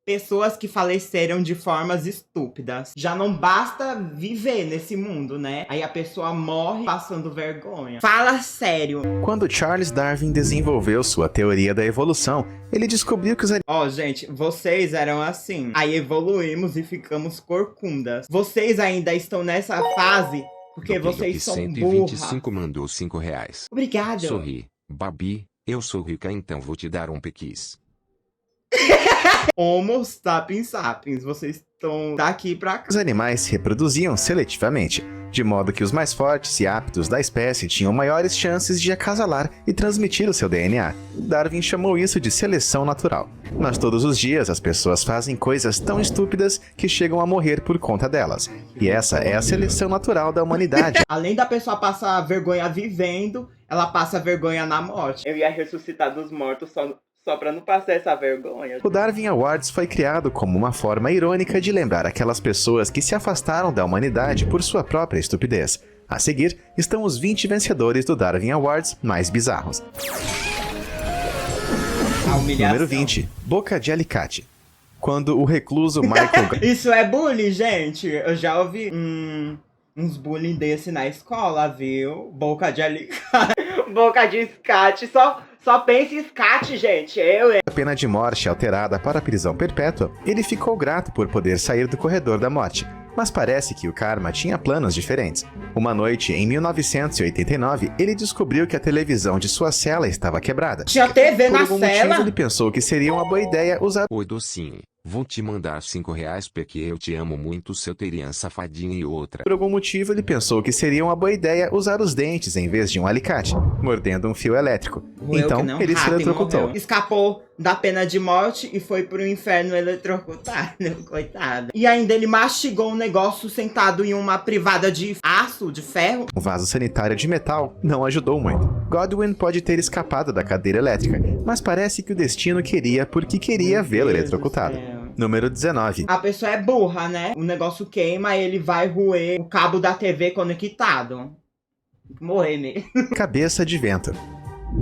pessoas que faleceram de formas estúpidas. Já não basta viver nesse mundo, né? Aí a pessoa morre passando vergonha. Fala sério. Quando Charles Darwin desenvolveu sua teoria da evolução, ele descobriu que os Ó, gente, vocês eram assim. Aí evoluímos e ficamos corcundas. Vocês ainda estão nessa fase porque vocês são burras. 125 mandou R$5. Obrigado. Sorri, Babi, eu sou rica então vou te dar um pequis. Homo sapiens sapiens, vocês estão daqui pra cá. os animais se reproduziam seletivamente, de modo que os mais fortes e aptos da espécie tinham maiores chances de acasalar e transmitir o seu DNA. Darwin chamou isso de seleção natural. Mas todos os dias as pessoas fazem coisas tão estúpidas que chegam a morrer por conta delas. E essa é a seleção natural da humanidade. Além da pessoa passar vergonha vivendo, ela passa vergonha na morte. Eu ia ressuscitar dos mortos só pra não passar essa vergonha. O Darwin Awards foi criado como uma forma irônica de lembrar aquelas pessoas que se afastaram da humanidade por sua própria estupidez. A seguir, estão os 20 vencedores do Darwin Awards mais bizarros. A humilhação. Número 20. Boca de alicate. Quando o recluso Michael... Isso é bullying, gente. Eu já ouvi uns bullying desse na escola, viu? Boca de alicate. Boca de escate. Só pensa em escate, gente. A pena de morte alterada para a prisão perpétua, ele ficou grato por poder sair do corredor da morte. Mas parece que o karma tinha planos diferentes. Uma noite, em 1989, ele descobriu que a televisão de sua cela estava quebrada. Tinha TV Por na algum motivo, cela? ele pensou que seria uma boa ideia usar... Oi docinho, vou te mandar R$5 porque eu te amo muito seu terian safadinha e outra. Por algum motivo, ele pensou que seria uma boa ideia usar os dentes em vez de um alicate, mordendo um fio elétrico. Então, ele se eletrocutou. Escapou da pena de morte e foi pro inferno eletrocutado, coitado. E ainda ele mastigou um negócio sentado em uma privada de aço, de ferro. Um vaso sanitário de metal não ajudou muito. Godwin pode ter escapado da cadeira elétrica, mas parece que o destino queria porque queria vê-lo eletrocutado. Número 19. A pessoa é burra, né? O negócio queima e ele vai roer o cabo da TV conectado. Morrer mesmo. Cabeça de vento.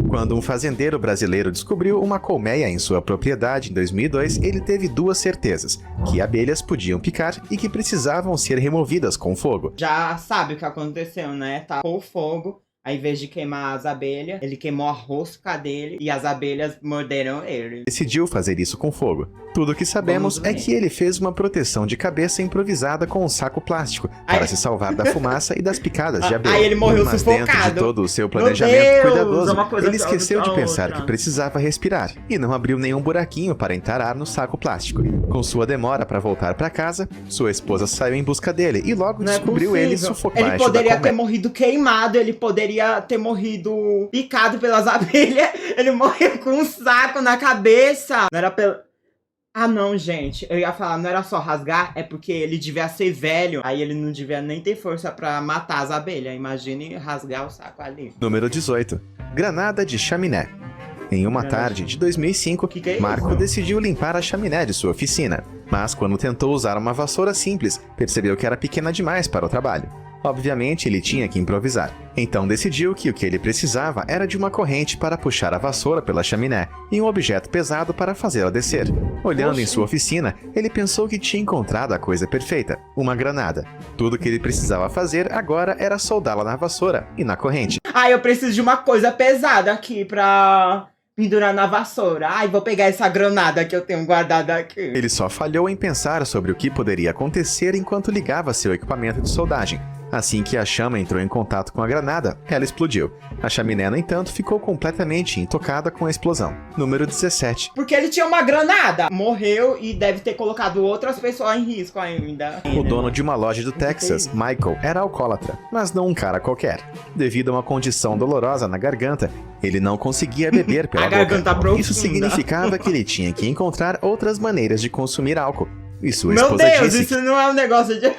Quando um fazendeiro brasileiro descobriu uma colmeia em sua propriedade em 2002, ele teve duas certezas: que abelhas podiam picar e que precisavam ser removidas com fogo. Já sabe o que aconteceu, né? Tacou fogo, aí em vez de queimar as abelhas, ele queimou a rosca dele e as abelhas morderam ele. Decidiu fazer isso com fogo. Tudo o que sabemos é que ele fez uma proteção de cabeça improvisada com um saco plástico para se salvar da fumaça e das picadas de abelha. Aí ele morreu Mas sufocado. dentro de todo o seu planejamento Deus, cuidadoso, uma coisa ele esqueceu de pior do que a pensar outra. que precisava respirar e não abriu nenhum buraquinho para entrar ar no saco plástico. Com sua demora para voltar para casa, sua esposa saiu em busca dele e logo Não é descobriu ele possível. sufocado. Ele poderia ter morrido queimado, ele poderia ter morrido picado pelas abelhas. Ele morreu com um saco na cabeça. Não era pelo... Ah, não, gente. Eu ia falar, não era só rasgar, é porque ele devia ser velho. Aí ele não devia nem ter força pra matar as abelhas. Imagine rasgar o saco ali. Número 18. Granada de chaminé. Em uma tarde de 2005, Que é Marco isso? decidiu limpar a chaminé de sua oficina. Mas quando tentou usar uma vassoura simples, percebeu que era pequena demais para o trabalho. Obviamente, ele tinha que improvisar. Então decidiu que o que ele precisava era de uma corrente para puxar a vassoura pela chaminé e um objeto pesado para fazê-la descer. Olhando em sua oficina, ele pensou que tinha encontrado a coisa perfeita, uma granada. Tudo que ele precisava fazer agora era soldá-la na vassoura e na corrente. Ah, eu preciso de uma coisa pesada aqui pra pendurar na vassoura. Ai, vou pegar essa granada que eu tenho guardada aqui. Ele só falhou em pensar sobre o que poderia acontecer enquanto ligava seu equipamento de soldagem. Assim que a chama entrou em contato com a granada, ela explodiu. A chaminé, no entanto, ficou completamente intocada com a explosão. Número 17. Porque ele tinha uma granada. Morreu e deve ter colocado outras pessoas em risco ainda. O dono de uma loja do Texas, Michael, era alcoólatra, mas não um cara qualquer. Devido a uma condição dolorosa na garganta, ele não conseguia beber pela A garganta boca. profunda. Isso significava que ele tinha que encontrar outras maneiras de consumir álcool. E sua Meu esposa Deus, disse isso não é um negócio de...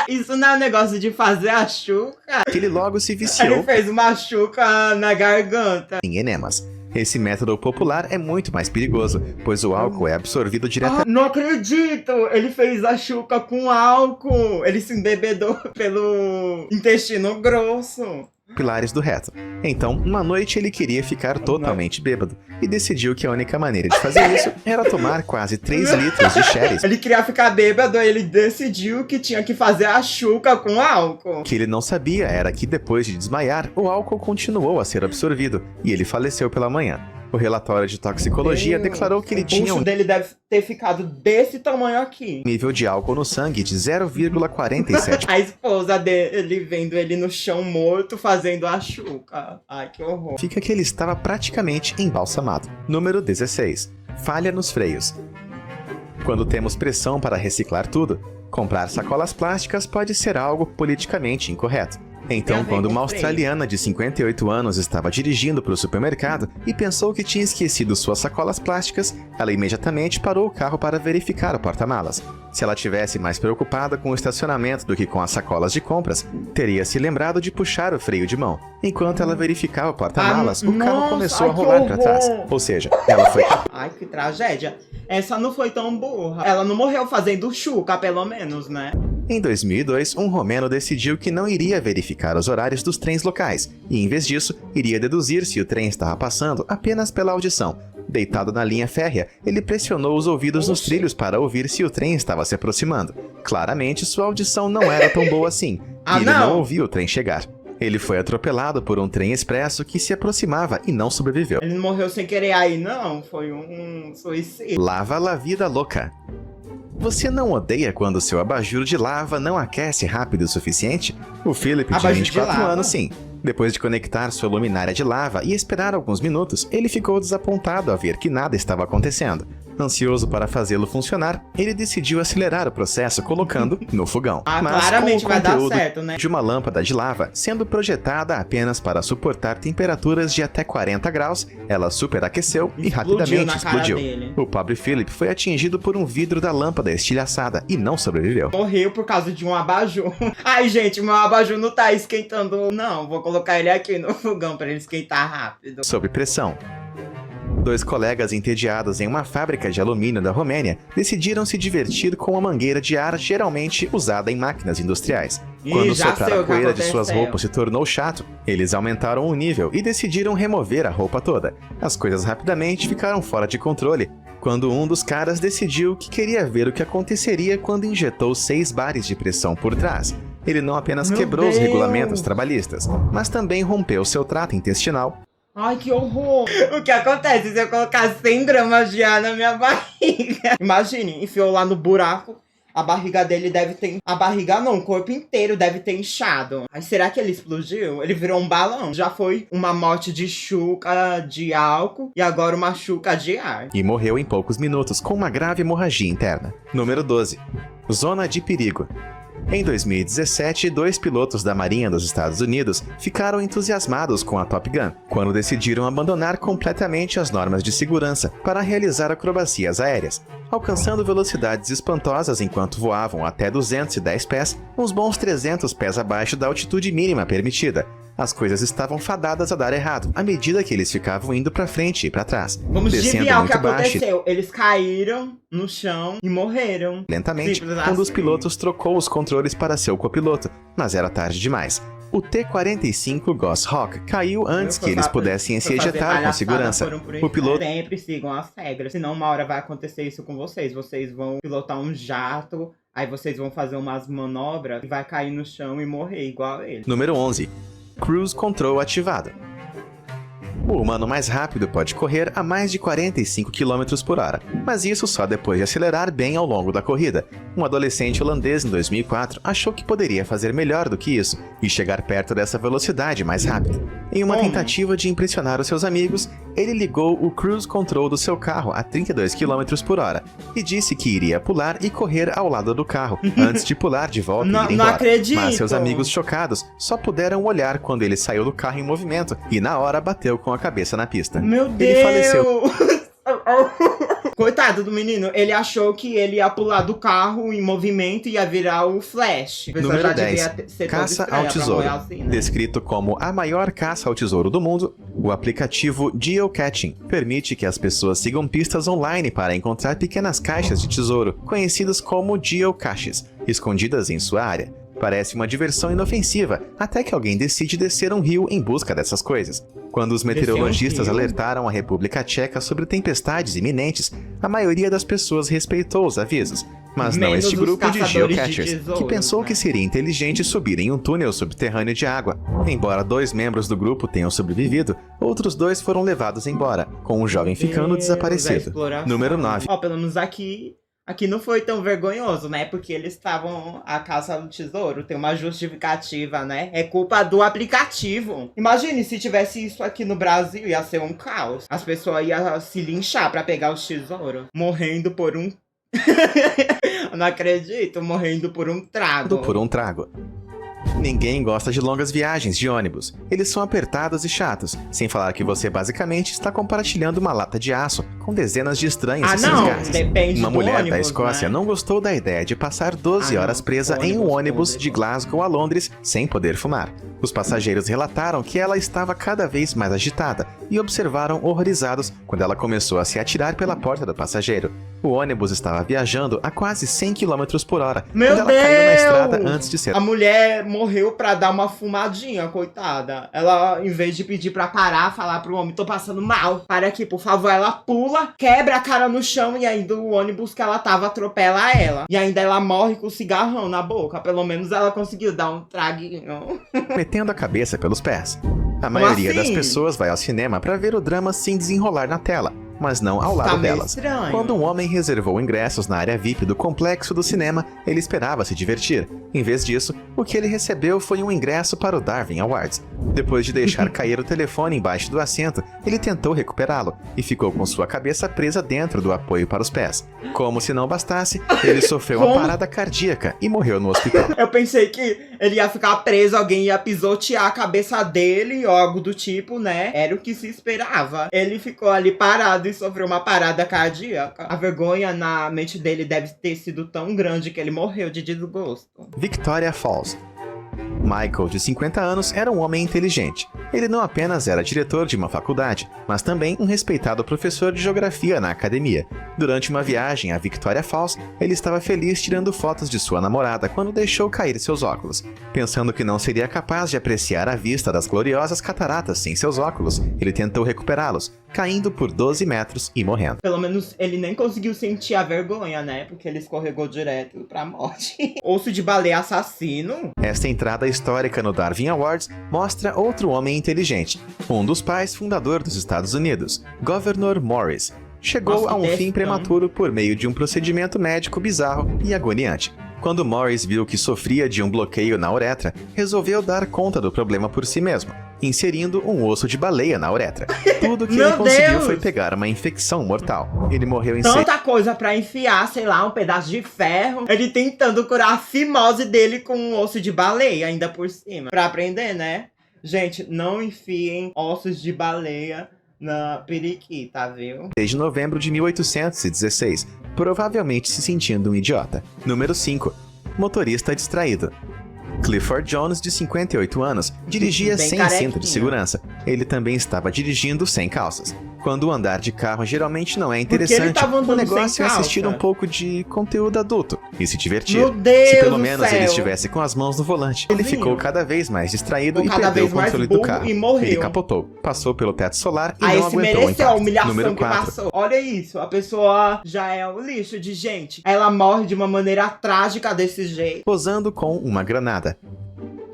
Isso não é um negócio de fazer a chuca. que ele logo se Ele viciou fez uma chuca na garganta. em enemas. Esse método popular é muito mais perigoso, pois o álcool é absorvido diretamente. Não acredito! Ele fez a chuca com álcool. Ele se embebedou pelo intestino grosso. pilares do reto. Então, uma noite ele queria ficar totalmente bêbado e decidiu que a única maneira de fazer isso era tomar quase 3 litros de sherry. Ele queria ficar bêbado, ele decidiu que tinha que fazer a chuca com álcool. O que ele não sabia era que depois de desmaiar, o álcool continuou a ser absorvido e ele faleceu pela manhã. O relatório de toxicologia declarou que ele tinha O pulso dele deve ter ficado desse tamanho aqui. nível de álcool no sangue de 0,47. A esposa dele vendo ele no chão morto fazendo a chuca. Ai, que horror. Fica que ele estava praticamente embalsamado. Número 16. Falha nos freios. Quando temos pressão para reciclar tudo, comprar sacolas plásticas pode ser algo politicamente incorreto. Então, quando uma australiana de 58 anos estava dirigindo para o supermercado e pensou que tinha esquecido suas sacolas plásticas, ela imediatamente parou o carro para verificar o porta-malas. Se ela tivesse mais preocupada com o estacionamento do que com as sacolas de compras, teria se lembrado de puxar o freio de mão. Enquanto ela verificava o porta-malas, o carro começou a rolar para trás. Ou seja, ela foi... Ai, que tragédia. Essa não foi tão burra. Ela não morreu fazendo chuca, pelo menos, né? Em 2002, um romeno decidiu que não iria verificar os horários dos trens locais e, em vez disso, iria deduzir se o trem estava passando apenas pela audição. Deitado na linha férrea, ele pressionou os ouvidos nos trilhos para ouvir se o trem estava se aproximando. Claramente, sua audição não era tão boa assim, e ele não ouviu o trem chegar. Ele foi atropelado por um trem expresso que se aproximava e não sobreviveu. Ele não morreu sem querer aí, não. Foi um suicídio. Lava la vida louca. Você não odeia quando seu abajur de lava não aquece rápido o suficiente? O Philip, de 24 anos, sim. Depois de conectar sua luminária de lava e esperar alguns minutos, ele ficou desapontado ao ver que nada estava acontecendo. Ansioso para fazê-lo funcionar, ele decidiu acelerar o processo colocando no fogão. Mas claramente com o vai dar conteúdo certo, né? de uma lâmpada de lava sendo projetada apenas para suportar temperaturas de até 40 graus, ela superaqueceu e rapidamente explodiu. O pobre Philip foi atingido por um vidro da lâmpada estilhaçada e não sobreviveu. Morreu por causa de um abajur. Ai, gente, meu abajur não tá esquentando, não. Vou colocar ele aqui no fogão para ele esquentar rápido. Sob pressão. 2 colegas entediados em uma fábrica de alumínio da Romênia decidiram se divertir com uma mangueira de ar geralmente usada em máquinas industriais. Quando soprar a poeira de suas roupas se tornou chato, eles aumentaram o nível e decidiram remover a roupa toda. As coisas rapidamente ficaram fora de controle, quando um dos caras decidiu que queria ver o que aconteceria quando injetou 6 bares de pressão por trás. Ele não apenas quebrou os regulamentos trabalhistas, mas também rompeu seu trato intestinal. Ai, que horror! O que acontece se eu colocar 100 gramas de ar na minha barriga? Imagine, enfiou lá no buraco, a barriga dele deve ter... A barriga não, o corpo inteiro deve ter inchado. Ai, será que ele explodiu? Ele virou um balão. Já foi uma morte de chuca de álcool e agora uma chuca de ar. E morreu em poucos minutos com uma grave hemorragia interna. Número 12. Zona de perigo. Em 2017, 2 pilotos da Marinha dos Estados Unidos ficaram entusiasmados com a Top Gun, quando decidiram abandonar completamente as normas de segurança para realizar acrobacias aéreas, alcançando velocidades espantosas enquanto voavam até 210 pés, uns bons 300 pés abaixo da altitude mínima permitida. As coisas estavam fadadas a dar errado, à medida que eles ficavam indo pra frente e pra trás. Vamos desviar o que baixo, aconteceu. Eles caíram no chão e morreram. Lentamente, Simples um dos assim. pilotos trocou os controles para seu copiloto, mas era tarde demais. O T-45 Goshawk caiu antes que eles pudessem se ejetar com segurança. O piloto sempre sigam as regras, senão uma hora vai acontecer isso com vocês. Vocês vão pilotar um jato, aí vocês vão fazer umas manobras e vai cair no chão e morrer igual ele. Número 11. Cruise Control ativado. O humano mais rápido pode correr a mais de 45 km por hora, mas isso só depois de acelerar bem ao longo da corrida. Um adolescente holandês em 2004 achou que poderia fazer melhor do que isso e chegar perto dessa velocidade mais rápido. Em uma tentativa de impressionar os seus amigos, ele ligou o cruise control do seu carro a 32 km por hora e disse que iria pular e correr ao lado do carro antes de pular de volta e ir embora. Não acredito! Mas seus amigos chocados só puderam olhar quando ele saiu do carro em movimento e na hora bateu com a cabeça na pista. Meu Deus! Ele faleceu. Coitado do menino, ele achou que ele ia pular do carro em movimento e ia virar o Flash. Número 10. Caça ao tesouro. Assim, né? Descrito como a maior caça ao tesouro do mundo, o aplicativo Geocaching permite que as pessoas sigam pistas online para encontrar pequenas caixas de tesouro, conhecidas como geocaches, escondidas em sua área. Parece uma diversão inofensiva, até que alguém decide descer um rio em busca dessas coisas. Quando os meteorologistas alertaram a República Tcheca sobre tempestades iminentes, a maioria das pessoas respeitou os avisos. Mas não Menos este os grupo de caçadores de geocachers, que tesouros, pensou né? que seria inteligente subir em um túnel subterrâneo de água. Embora 2 membros do grupo tenham sobrevivido, outros 2 foram levados embora, com o jovem ficando Deus, a desaparecido. exploração. Número 9. Ó, pelo menos aqui não foi tão vergonhoso, né? Porque eles estavam à caça do tesouro. Tem uma justificativa, né? É culpa do aplicativo. Imagine se tivesse isso aqui no Brasil, ia ser um caos. As pessoas iam se linchar pra pegar os tesouros. Morrendo por um... Eu não acredito, morrendo por um trago. Por um trago. Ninguém gosta de longas viagens de ônibus. Eles são apertados e chatos, sem falar que você basicamente está compartilhando uma lata de aço com dezenas de estranhos Ah, e seus não, gases. depende Uma do mulher ônibus, da Escócia né? não gostou da ideia de passar 12 horas presa em um ônibus de Glasgow a Londres sem poder fumar. Os passageiros relataram que ela estava cada vez mais agitada e observaram horrorizados quando ela começou a se atirar pela porta do passageiro. O ônibus estava viajando a quase 100 km por hora Meu quando ela caiu na estrada antes de ser... A mulher morreu pra dar uma fumadinha, coitada. Ela, em vez de pedir pra parar, falar pro homem, tô passando mal, para aqui, por favor, ela pula, quebra a cara no chão e ainda o ônibus que ela tava atropela ela. E ainda ela morre com o cigarrão na boca. Pelo menos ela conseguiu dar um traguinho. metendo a cabeça pelos pés. A maioria das assim? pessoas vai ao cinema para ver o drama se desenrolar na tela, mas não ao lado Tá meio delas. estranho. Quando um homem reservou ingressos na área VIP do complexo do cinema, ele esperava se divertir. Em vez disso, o que ele recebeu foi um ingresso para o Darwin Awards. Depois de deixar cair o telefone embaixo do assento, ele tentou recuperá-lo e ficou com sua cabeça presa dentro do apoio para os pés. Como se não bastasse, ele sofreu uma Como? parada cardíaca e morreu no hospital. Eu pensei que ele ia ficar preso, alguém ia pisotear a cabeça dele, ou algo do tipo, né? Era o que se esperava. Ele ficou ali parado e sofreu uma parada cardíaca. A vergonha na mente dele deve ter sido tão grande que ele morreu de desgosto. Victoria Falls. Michael, de 50 anos, era um homem inteligente. Ele não apenas era diretor de uma faculdade, mas também um respeitado professor de geografia na academia. Durante uma viagem a Victoria Falls, ele estava feliz tirando fotos de sua namorada quando deixou cair seus óculos. Pensando que não seria capaz de apreciar a vista das gloriosas cataratas sem seus óculos, ele tentou recuperá-los, caindo por 12 metros e morrendo. Pelo menos ele nem conseguiu sentir a vergonha, né? Porque ele escorregou direto pra morte. Osso de baleia assassino? Esta entrada histórica no Darwin Awards mostra outro homem inteligente, um dos pais fundador dos Estados Unidos, Gouverneur Morris. Chegou Nossa, a um que fim textão. prematuro por meio de um procedimento médico bizarro e agoniante. Quando Morris viu que sofria de um bloqueio na uretra, resolveu dar conta do problema por si mesmo, inserindo um osso de baleia na uretra. Tudo que ele Meu conseguiu Deus! foi pegar uma infecção mortal. Ele morreu em Tanta coisa pra enfiar, sei lá, um pedaço de ferro. Ele tentando curar a fimose dele com um osso de baleia ainda por cima. Pra aprender, né? Gente, não enfiem ossos de baleia na periquita, viu? desde novembro de 1816, provavelmente se sentindo um idiota. Número 5. Motorista distraído. Clifford Jones, de 58 anos, dirigia Bem sem carequinha. cinto de segurança. Ele também estava dirigindo sem calças. Quando o andar de carro geralmente não é Porque ele interessante, tava o andando negócio sem é assistir calça. um pouco de conteúdo adulto e se divertir. Meu Deus Se pelo do menos céu. ele estivesse com as mãos no volante. Ele Sozinho. ficou cada vez mais distraído Ficou e cada perdeu o vez mais controle do burro carro. e morreu. Ele capotou, passou pelo teto solar e Aí não se aguentou o mereceu a impacto. humilhação Número que 4. passou. Olha isso, a pessoa já é um lixo de gente. Ela morre de uma maneira trágica desse jeito. Posando com uma granada.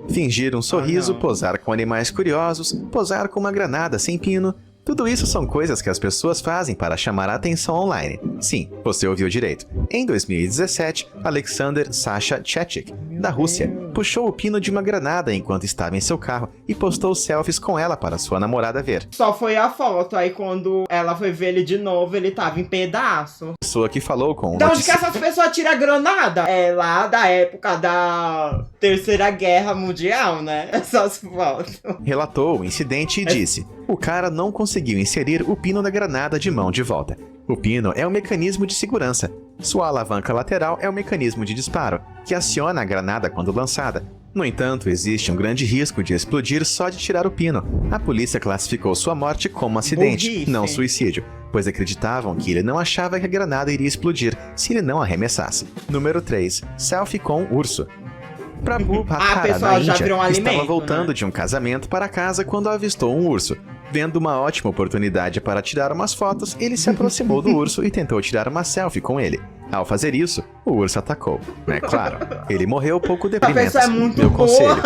Fingir um sorriso, não. posar com animais curiosos, posar com uma granada sem pino. Tudo isso são coisas que as pessoas fazem para chamar a atenção online. Sim, você ouviu direito. Em 2017, Alexander Sasha Chechik, da Rússia, puxou o pino de uma granada enquanto estava em seu carro e postou selfies com ela para sua namorada ver. Só foi a foto, aí quando ela foi ver ele de novo, ele tava em pedaço. Pessoa que falou com De onde que essas pessoas tiram granada? É lá da época da Terceira Guerra Mundial, né? Essas fotos. relatou o incidente e disse: o cara não conseguiu inserir o pino da granada de mão de volta. O pino é um mecanismo de segurança. Sua alavanca lateral é um mecanismo de disparo, que aciona a granada quando lançada. No entanto, existe um grande risco de explodir só de tirar o pino. A polícia classificou sua morte como acidente, Burrice. não suicídio, pois acreditavam que ele não achava que a granada iria explodir se ele não arremessasse. Número 3. Selfie com urso. Prabhu A Bhattara, pessoa na já Índia, virou um estava alimento, voltando né? de um casamento para casa quando avistou um urso. Vendo uma ótima oportunidade para tirar umas fotos, ele se aproximou do urso e tentou tirar uma selfie com ele. Ao fazer isso, o urso atacou. É claro, ele morreu pouco A deprimentos. pessoa é muito Meu boa. conselho,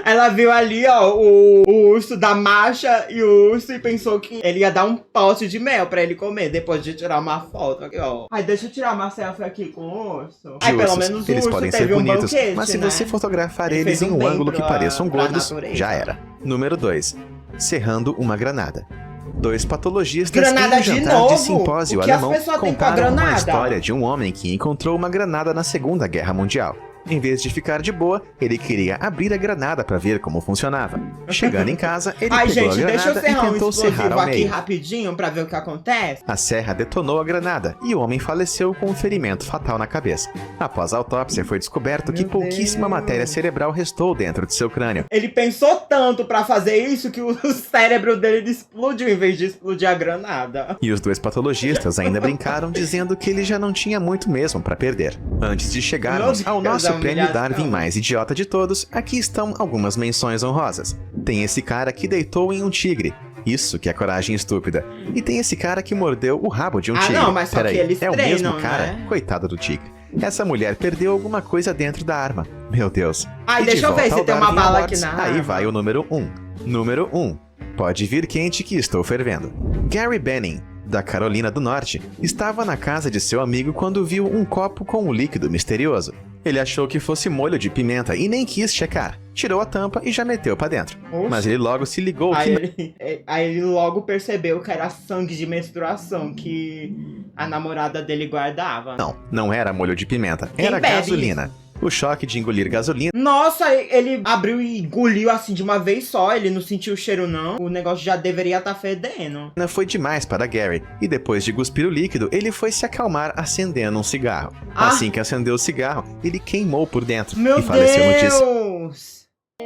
Ela viu ali, ó, o urso da marcha e o urso e pensou que ele ia dar um pote de mel pra ele comer depois de tirar uma foto. Aqui, ó. Ai, deixa eu tirar uma selfie aqui com o urso. de Ai, pelo ursos, menos o eles urso podem ser teve um bonitos, banquete, mas se né? você fotografar Ele eles fez em um bem ângulo que pra- pareçam pra gordos, natureza. já era. Número 2. Serrando uma granada. Dois patologistas Granada em um de jantar novo? de simpósio O que as alemão pessoas têm com a contaram uma granada? história de um homem que encontrou uma granada na Segunda Guerra Mundial. Em vez de ficar de boa, ele queria abrir a granada para ver como funcionava. Chegando em casa, ele Ai, pegou gente, a deixa eu granada e serrar um tentou serrar explosivo ao aqui meio. rapidinho pra ver o que acontece. A serra detonou a granada e o homem faleceu com um ferimento fatal na cabeça. Após a autópsia, foi descoberto que Meu pouquíssima Deus. matéria cerebral restou dentro de seu crânio. Ele pensou tanto pra fazer isso que o cérebro dele explodiu em vez de explodir a granada. E os dois patologistas ainda brincaram dizendo que ele já não tinha muito mesmo para perder. Antes de chegarmos Meu ao Deus, nosso a prêmio humilhação. Darwin mais idiota de todos, aqui estão algumas menções honrosas. Tem esse cara que deitou em um tigre. Isso que é coragem estúpida. E tem esse cara que mordeu o rabo de um Ah, tigre. não, mas só Peraí, que eles é o mesmo treinam, cara? né? Coitado do tigre. Essa mulher perdeu alguma coisa dentro da arma. Meu Deus. Ai, E de deixa eu ver volta se ao tem uma Darwin bala Awards, aqui na Aí arma. vai o número 1. Número 1. Pode vir quente que estou fervendo. Gary Benning, da Carolina do Norte, estava na casa de seu amigo quando viu um copo com um líquido misterioso. Ele achou que fosse molho de pimenta e nem quis checar. Tirou a tampa e já meteu pra dentro. Oxe. Mas ele logo se ligou que Aí ele logo percebeu que era sangue de menstruação que a namorada dele guardava. não era molho de pimenta, Quem era bebe gasolina. O choque de engolir gasolina Nossa, ele abriu e engoliu assim de uma vez só. Ele não sentiu o cheiro, não. O negócio já deveria estar fedendo. foi demais para Gary, e depois de cuspir o líquido, ele foi se acalmar acendendo um cigarro. Ah. Assim que acendeu o cigarro, ele queimou por dentro Meu e faleceu no dia Deus!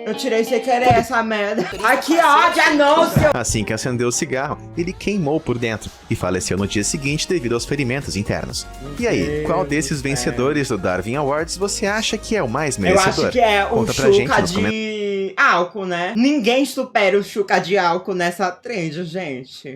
Eu tirei sem querer essa merda. Ai, que ódio, anúncio! Assim que acendeu o cigarro, ele queimou por dentro e faleceu no dia seguinte devido aos ferimentos internos. E aí, Deus qual do desses céu. vencedores do Darwin Awards você acha que é o mais Eu merecedor? acho que é o Conta pra gente Xuca nos de álcool, né? Ninguém supera o Xuca de álcool nessa trend, gente.